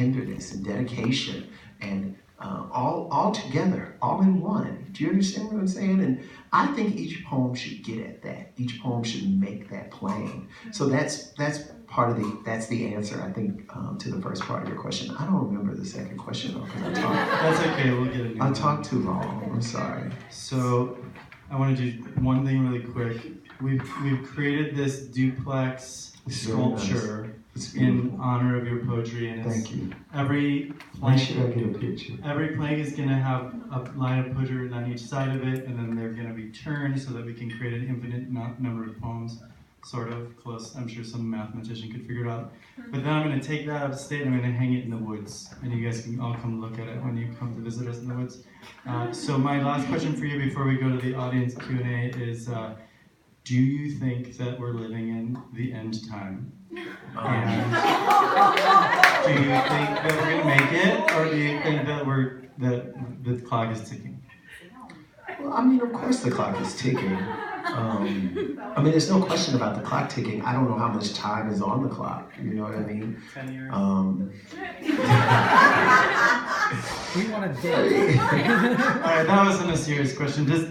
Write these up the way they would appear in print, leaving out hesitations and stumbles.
tenderness and dedication and all together, all in one. Do you understand what I'm saying? And I think each poem should get at that. Each poem should make that plain. So that's that's the answer, I think, to the first part of your question. I don't remember the second question though, because I talked. That's okay, we'll get it. I talked too long. I'm sorry. So I want to do one thing really quick. We've created this duplex sculpture in honor of your poetry, and it's thank you. Every Why plank, should I get a picture? Every plank is going to have a line of poetry on each side of it, and then they're going to be turned so that we can create an infinite number of poems. Sort of close. I'm sure some mathematician could figure it out. But then I'm going to take that upstate and I'm going to hang it in the woods, and you guys can all come look at it when you come to visit us in the woods. So my last question for you before we go to the audience Q&A is, do you think that we're living in the end time? And do you think that we're going to make it, or do you think that the clock is ticking? Well, I mean, of course the clock is ticking. I mean, there's no question about the clock ticking. I don't know how much time is on the clock. You know what I mean? 10 years. We want to date. All right, that wasn't a serious question. Does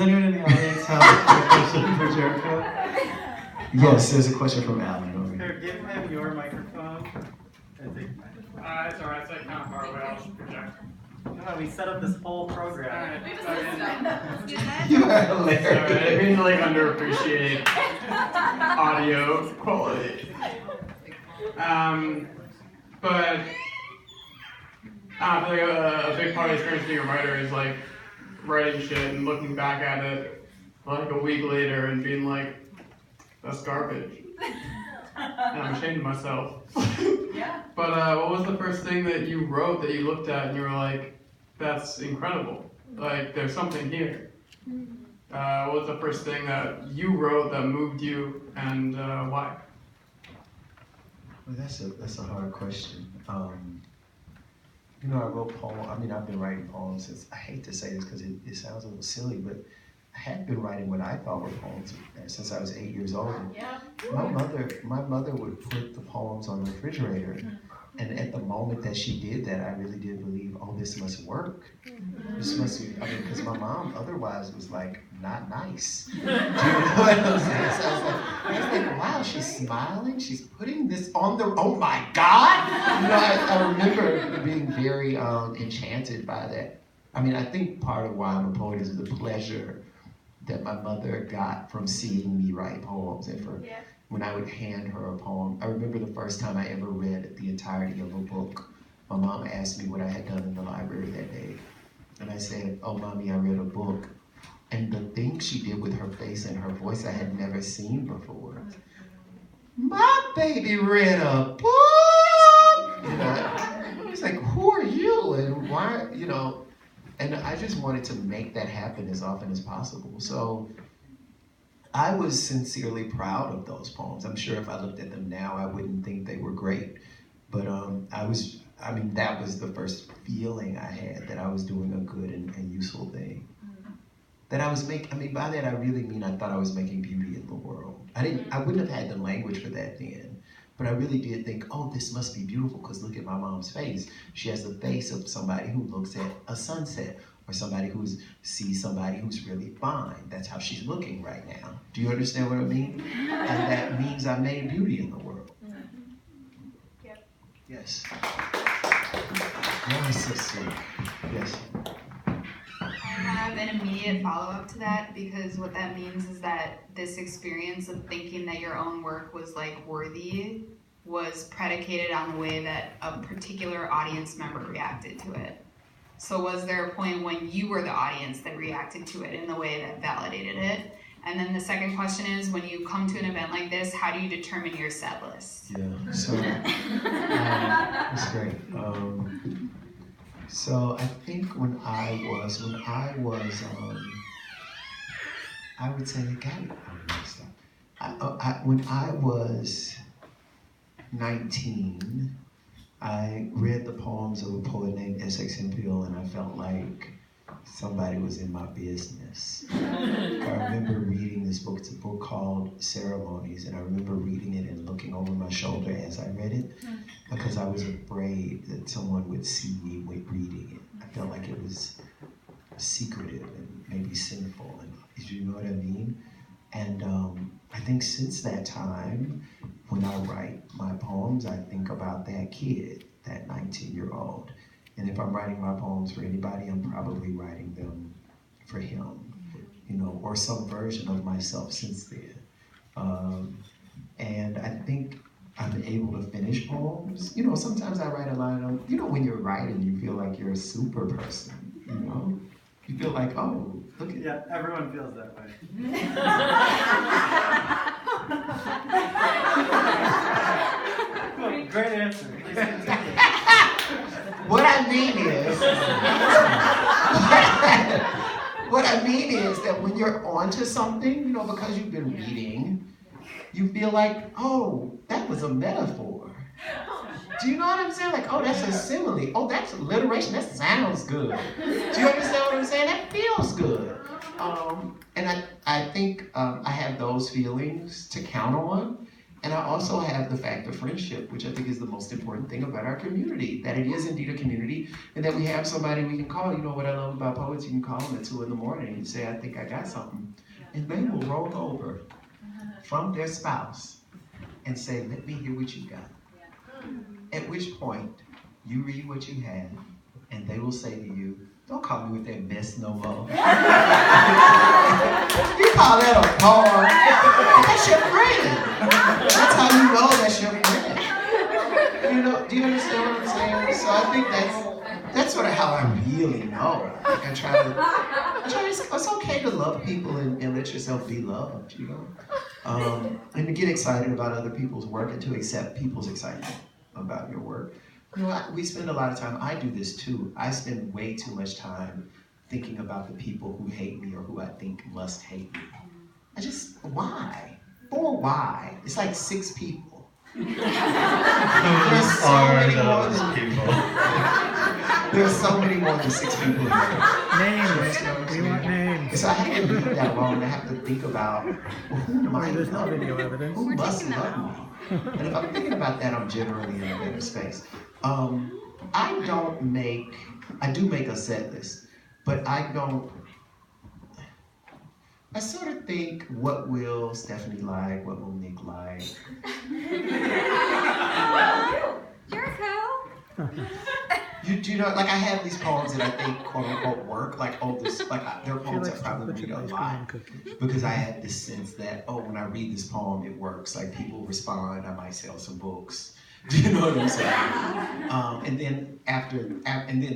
anyone in the audience have a question for Jericho? Yes, there's a question from Alan over here. Here, give him your microphone. It's alright, it's like kind of far away, I'll just project. No, we set up this whole program. You are hilarious. Sorry, I didn't mean to like underappreciate audio quality. But I feel like a big part of the experience being a writer is like writing shit and looking back at it like a week later and being like, that's garbage. And I'm ashamed of myself. Yeah. But what was the first thing that you wrote that you looked at and you were like, that's incredible? Like, there's something here. What was the first thing that you wrote that moved you, and why? Well, that's a hard question. You know, I wrote poems. I mean, I've been writing poems since, I hate to say this because it sounds a little silly, but I had been writing what I thought were poems since I was 8 years old. Yeah. My mother would put the poems on the refrigerator, and at the moment that she did that, I really did believe, oh, this must work. This must be, I mean, because my mom otherwise was like, not nice. Do you know what I'm saying? So I was like, wow, she's smiling, she's putting this on the, oh my God! You know, I remember being very enchanted by that. I mean, I think part of why I'm a poet is the pleasure that my mother got from seeing me write poems, and for when I would hand her a poem. I remember the first time I ever read the entirety of a book. My mom asked me what I had done in the library that day, and I said, oh, Mommy, I read a book. And the thing she did with her face and her voice I had never seen before. My baby read a book! You know, I was like, who are you, and why, you know? And I just wanted to make that happen as often as possible. So I was sincerely proud of those poems. I'm sure if I looked at them now, I wouldn't think they were great. But that was the first feeling I had that I was doing a good and useful thing. That I was by that I really mean I thought I was making beauty in the world. I wouldn't have had the language for that then. But I really did think, oh, this must be beautiful because look at my mom's face. She has the face of somebody who looks at a sunset, or somebody who sees somebody who's really fine. That's how she's looking right now. Do you understand what I mean? And that means I made beauty in the world. Yep. Yes. Yes, sister. Yes. I have an immediate follow-up to that, because what that means is that this experience of thinking that your own work was like worthy was predicated on the way that a particular audience member reacted to it. So was there a point when you were the audience that reacted to it in the way that validated it? And then the second question is, when you come to an event like this, how do you determine your set list? Yeah, so that's great. So I think when I was, I would say, when I was 19, I read the poems of a poet named S.X. Hemphill, and I felt like somebody was in my business. I remember reading this book. It's a book called Ceremonies, and I remember reading it and looking over my shoulder as I read it because I was afraid that someone would see me reading it. I felt like it was secretive and maybe sinful, and you know what I mean? And I think since that time, when I write my poems, I think about that kid, that 19-year-old. And if I'm writing my poems for anybody, I'm probably writing them for him, you know, or some version of myself since then. And I think I'm able to finish poems. You know, sometimes I write a line of, you know, when you're writing, you feel like you're a super person, you know? You feel like, oh, look at Yeah, everyone feels that way. Well, great answer. Please continue. What I mean is, what I mean is that when you're onto something, you know, because you've been reading, you feel like, oh, that was a metaphor. Do you know what I'm saying? Like, oh, that's a simile. Oh, that's alliteration. That sounds good. Do you understand what I'm saying? That feels good. And I think I have those feelings to count on. And I also have the fact of friendship, which I think is the most important thing about our community, that it is indeed a community, and that we have somebody we can call. You know what I love about poets? You can call them at 2 a.m. and say, I think I got something. And they will roll over from their spouse and say, let me hear what you got. At which point, you read what you have, and they will say to you, don't call me with that mess no more. You call that a poem? That's your friend. That's how you know that's your friend. You know, do you understand what I'm saying? So I think that's sort of how I really know. Like I try to, it's okay to love people and let yourself be loved, you know? And to get excited about other people's work and to accept people's excitement about your work. You know, we spend a lot of time, I do this too, I spend way too much time thinking about the people who hate me or who I think must hate me. Why? For why? It's like 6 people. Who There's so are many more those than people? There's so many more than 6 people here. Names. We want names. So I have to leave that alone and I have to think about, well, who might There's no love video me? evidence. Who We're must taking that love out. me? And if I'm thinking about that, I'm generally in a better space. I do make a set list, but I sort of think, what will Stephanie like? What will Nick like? Jericho! You know, like I have these poems that I think quote unquote work, like they're She poems I likes probably chocolate read a chip ice cream lot. and cookies. Because I had this sense that, oh, when I read this poem, it works. Like people respond, I might sell some books. Do you know what I'm saying? And then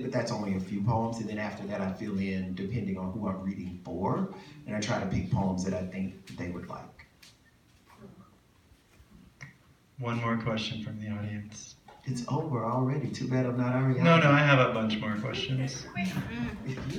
but that's only a few poems. And then after that, I fill in depending on who I'm reading for, and I try to pick poems that I think they would like. One more question from the audience. It's over already. Too bad I'm not already. No, I have a bunch more questions. If you